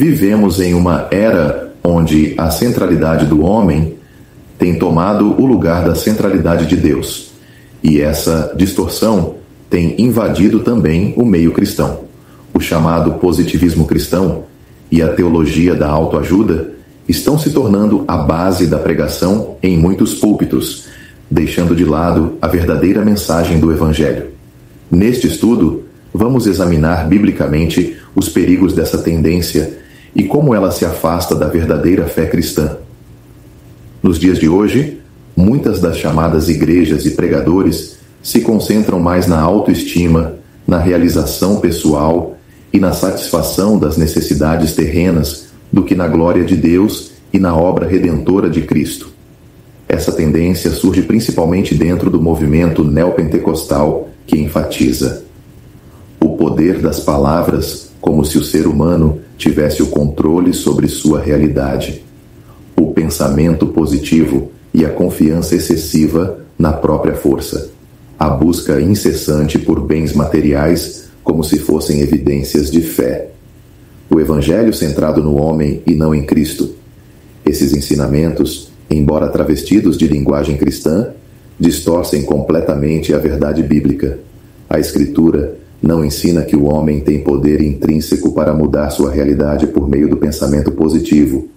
Vivemos em uma era onde a centralidade do homem tem tomado o lugar da centralidade de Deus. E essa distorção tem invadido também o meio cristão. O chamado positivismo cristão e a teologia da autoajuda estão se tornando a base da pregação em muitos púlpitos, deixando de lado a verdadeira mensagem do Evangelho. Neste estudo, vamos examinar biblicamente os perigos dessa tendência e como ela se afasta da verdadeira fé cristã. Nos dias de hoje, muitas das chamadas igrejas e pregadores se concentram mais na autoestima, na realização pessoal e na satisfação das necessidades terrenas do que na glória de Deus e na obra redentora de Cristo. Essa tendência surge principalmente dentro do movimento neopentecostal que enfatiza o poder das palavras como se o ser humano tivesse o controle sobre sua realidade, o pensamento positivo e a confiança excessiva na própria força, a busca incessante por bens materiais como se fossem evidências de fé, o Evangelho centrado no homem e não em Cristo. Esses ensinamentos, embora travestidos de linguagem cristã, distorcem completamente a verdade bíblica. A Escritura não ensina que o homem tem poder intrínseco para mudar sua realidade por meio do pensamento positivo,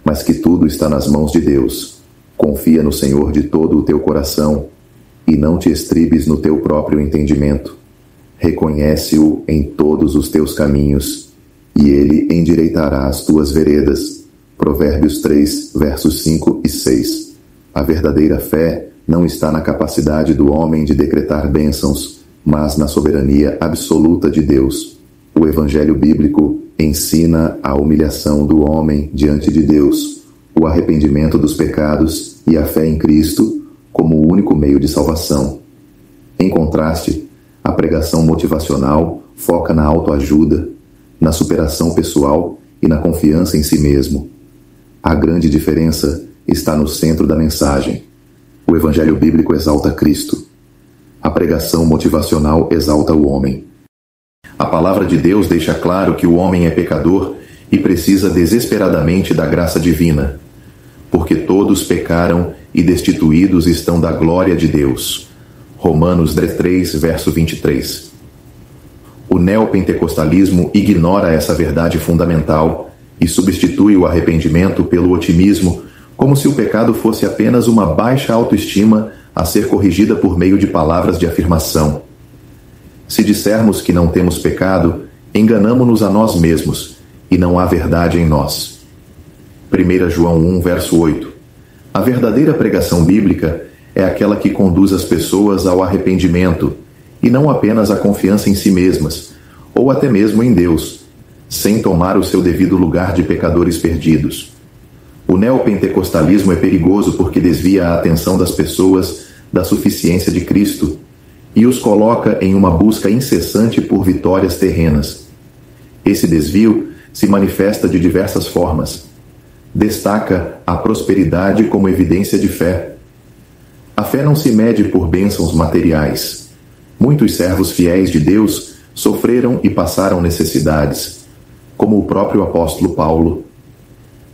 mas que tudo está nas mãos de Deus. Confia no Senhor de todo o teu coração e não te estribes no teu próprio entendimento. Reconhece-o em todos os teus caminhos e ele endireitará as tuas veredas. Provérbios 3, versos 5 e 6. A verdadeira fé não está na capacidade do homem de decretar bênçãos, mas na soberania absoluta de Deus. O Evangelho bíblico ensina a humilhação do homem diante de Deus, o arrependimento dos pecados e a fé em Cristo como o único meio de salvação. Em contraste, a pregação motivacional foca na autoajuda, na superação pessoal e na confiança em si mesmo. A grande diferença está no centro da mensagem. O Evangelho bíblico exalta Cristo. A pregação motivacional exalta o homem. A palavra de Deus deixa claro que o homem é pecador e precisa desesperadamente da graça divina, porque todos pecaram e destituídos estão da glória de Deus. Romanos 3, verso 23. O neopentecostalismo ignora essa verdade fundamental e substitui o arrependimento pelo otimismo, como se o pecado fosse apenas uma baixa autoestima a ser corrigida por meio de palavras de afirmação. Se dissermos que não temos pecado, enganamo-nos a nós mesmos, e não há verdade em nós. 1 João 1, verso 8. A verdadeira pregação bíblica é aquela que conduz as pessoas ao arrependimento, e não apenas à confiança em si mesmas, ou até mesmo em Deus, sem tomar o seu devido lugar de pecadores perdidos. O neopentecostalismo é perigoso porque desvia a atenção das pessoas da suficiência de Cristo e os coloca em uma busca incessante por vitórias terrenas. Esse desvio se manifesta de diversas formas. Destaca a prosperidade como evidência de fé. A fé não se mede por bênçãos materiais. Muitos servos fiéis de Deus sofreram e passaram necessidades, como o próprio apóstolo Paulo.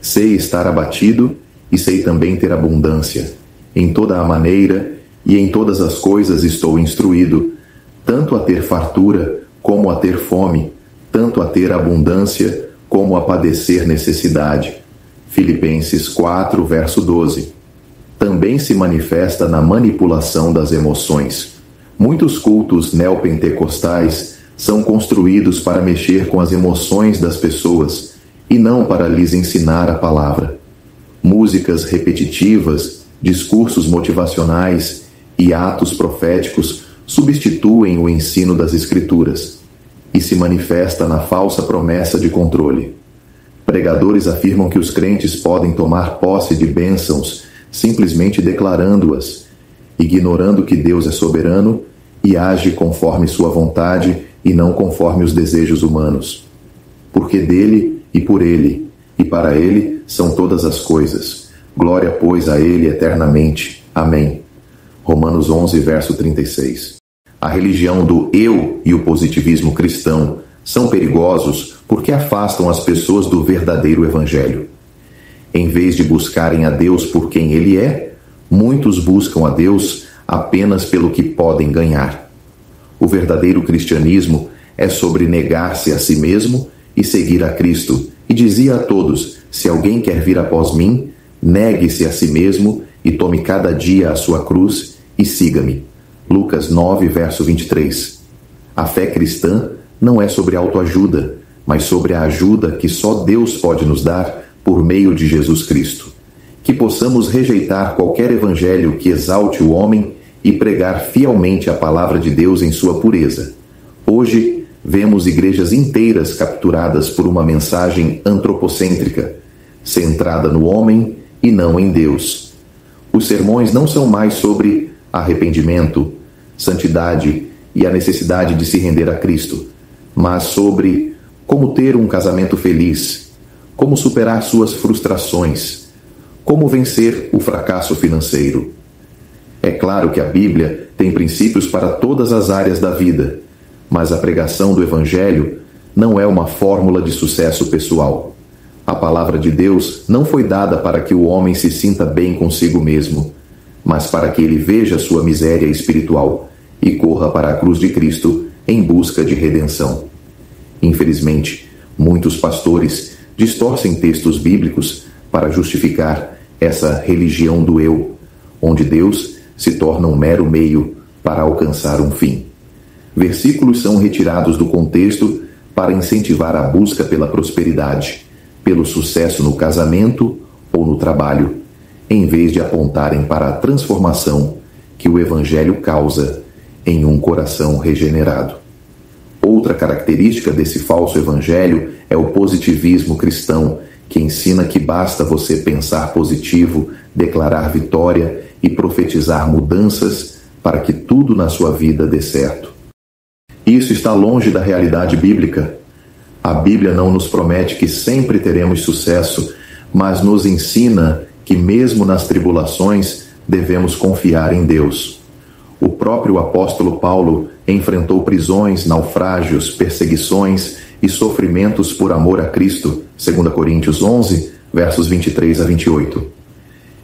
Sei estar abatido e sei também ter abundância. Em toda a maneira e em todas as coisas estou instruído, tanto a ter fartura como a ter fome, tanto a ter abundância como a padecer necessidade. Filipenses 4, verso 12. Também se manifesta na manipulação das emoções. Muitos cultos neopentecostais são construídos para mexer com as emoções das pessoas e não para lhes ensinar a palavra. Músicas repetitivas, discursos motivacionais e atos proféticos substituem o ensino das Escrituras e se manifesta na falsa promessa de controle. Pregadores afirmam que os crentes podem tomar posse de bênçãos simplesmente declarando-as, ignorando que Deus é soberano e age conforme sua vontade e não conforme os desejos humanos. Porque dele e por ele e para ele são todas as coisas. Glória, pois, a ele eternamente. Amém. Romanos 11, verso 36. A religião do eu e o positivismo cristão são perigosos porque afastam as pessoas do verdadeiro Evangelho. Em vez de buscarem a Deus por quem Ele é, muitos buscam a Deus apenas pelo que podem ganhar. O verdadeiro cristianismo é sobre negar-se a si mesmo e seguir a Cristo, e dizia a todos: se alguém quer vir após mim, negue-se a si mesmo e tome cada dia a sua cruz e siga-me. Lucas 9, verso 23. A fé cristã não é sobre autoajuda, mas sobre a ajuda que só Deus pode nos dar por meio de Jesus Cristo. Que possamos rejeitar qualquer evangelho que exalte o homem e pregar fielmente a palavra de Deus em sua pureza. Hoje, vemos igrejas inteiras capturadas por uma mensagem antropocêntrica, centrada no homem e não em Deus. Os sermões não são mais sobre arrependimento, santidade e a necessidade de se render a Cristo, mas sobre como ter um casamento feliz, como superar suas frustrações, como vencer o fracasso financeiro. É claro que a Bíblia tem princípios para todas as áreas da vida, mas a pregação do Evangelho não é uma fórmula de sucesso pessoal. A palavra de Deus não foi dada para que o homem se sinta bem consigo mesmo, mas para que ele veja sua miséria espiritual e corra para a cruz de Cristo em busca de redenção. Infelizmente, muitos pastores distorcem textos bíblicos para justificar essa religião do eu, onde Deus se torna um mero meio para alcançar um fim. Versículos são retirados do contexto para incentivar a busca pela prosperidade, pelo sucesso no casamento ou no trabalho, em vez de apontarem para a transformação que o Evangelho causa em um coração regenerado. Outra característica desse falso evangelho é o positivismo cristão, que ensina que basta você pensar positivo, declarar vitória e profetizar mudanças para que tudo na sua vida dê certo. Isso está longe da realidade bíblica. A Bíblia não nos promete que sempre teremos sucesso, mas nos ensina que mesmo nas tribulações devemos confiar em Deus. O próprio apóstolo Paulo enfrentou prisões, naufrágios, perseguições e sofrimentos por amor a Cristo, 2 Coríntios 11, versos 23 a 28.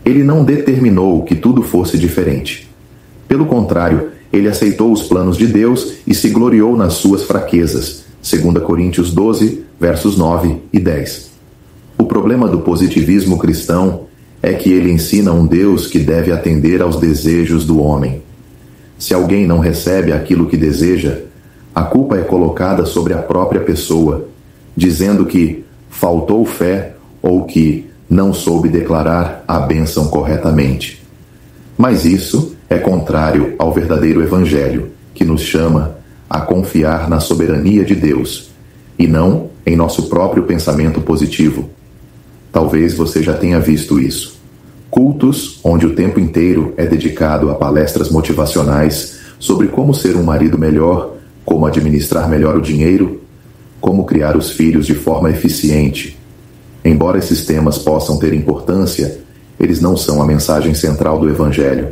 Ele não determinou que tudo fosse diferente. Pelo contrário, ele aceitou os planos de Deus e se gloriou nas suas fraquezas, 2 Coríntios 12, versos 9 e 10. O problema do positivismo cristão é que ele ensina um Deus que deve atender aos desejos do homem. Se alguém não recebe aquilo que deseja, a culpa é colocada sobre a própria pessoa, dizendo que faltou fé ou que não soube declarar a bênção corretamente. Mas isso é contrário ao verdadeiro Evangelho, que nos chama a confiar na soberania de Deus e não em nosso próprio pensamento positivo. Talvez você já tenha visto isso. Cultos onde o tempo inteiro é dedicado a palestras motivacionais sobre como ser um marido melhor, como administrar melhor o dinheiro, como criar os filhos de forma eficiente. Embora esses temas possam ter importância, eles não são a mensagem central do Evangelho.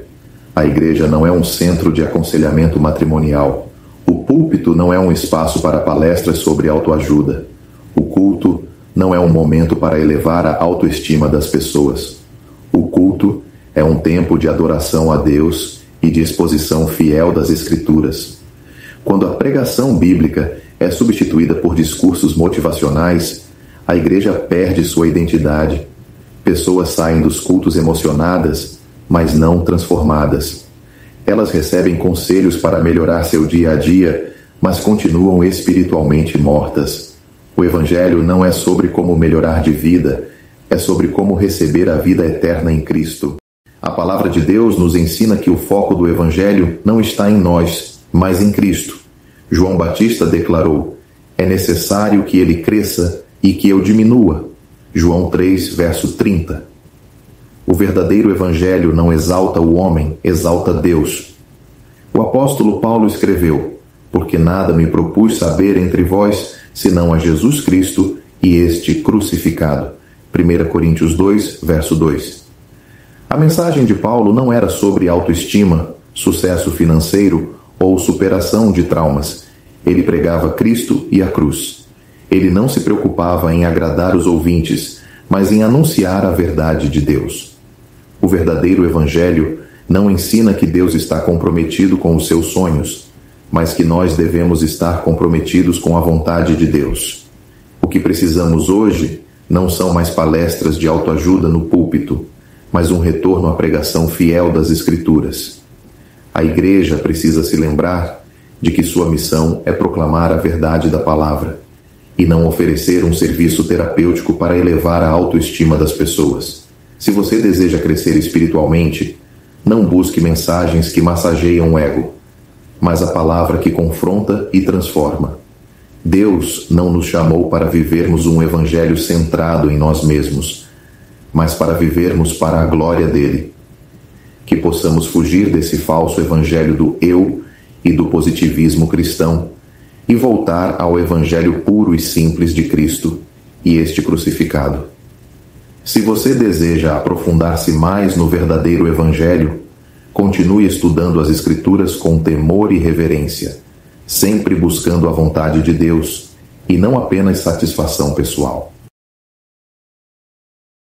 A igreja não é um centro de aconselhamento matrimonial. O púlpito não é um espaço para palestras sobre autoajuda. O culto não é um momento para elevar a autoestima das pessoas. O culto é um tempo de adoração a Deus e de exposição fiel das Escrituras. Quando a pregação bíblica é substituída por discursos motivacionais, a igreja perde sua identidade. Pessoas saem dos cultos emocionadas, mas não transformadas. Elas recebem conselhos para melhorar seu dia a dia, mas continuam espiritualmente mortas. O Evangelho não é sobre como melhorar de vida, é sobre como receber a vida eterna em Cristo. A palavra de Deus nos ensina que o foco do Evangelho não está em nós, mas em Cristo. João Batista declarou: é necessário que ele cresça e que eu diminua. João 3, verso 30. O verdadeiro Evangelho não exalta o homem, exalta Deus. O apóstolo Paulo escreveu: porque nada me propus saber entre vós, senão a Jesus Cristo e este crucificado. 1 Coríntios 2, verso 2. A mensagem de Paulo não era sobre autoestima, sucesso financeiro ou superação de traumas. Ele pregava Cristo e a cruz. Ele não se preocupava em agradar os ouvintes, mas em anunciar a verdade de Deus. O verdadeiro Evangelho não ensina que Deus está comprometido com os seus sonhos, mas que nós devemos estar comprometidos com a vontade de Deus. O que precisamos hoje não são mais palestras de autoajuda no púlpito, mas um retorno à pregação fiel das Escrituras. A Igreja precisa se lembrar de que sua missão é proclamar a verdade da palavra e não oferecer um serviço terapêutico para elevar a autoestima das pessoas. Se você deseja crescer espiritualmente, não busque mensagens que massageiam o ego, mas a palavra que confronta e transforma. Deus não nos chamou para vivermos um evangelho centrado em nós mesmos, mas para vivermos para a glória dele. Que possamos fugir desse falso evangelho do eu e do positivismo cristão e voltar ao evangelho puro e simples de Cristo e este crucificado. Se você deseja aprofundar-se mais no verdadeiro evangelho, continue estudando as Escrituras com temor e reverência, sempre buscando a vontade de Deus e não apenas satisfação pessoal.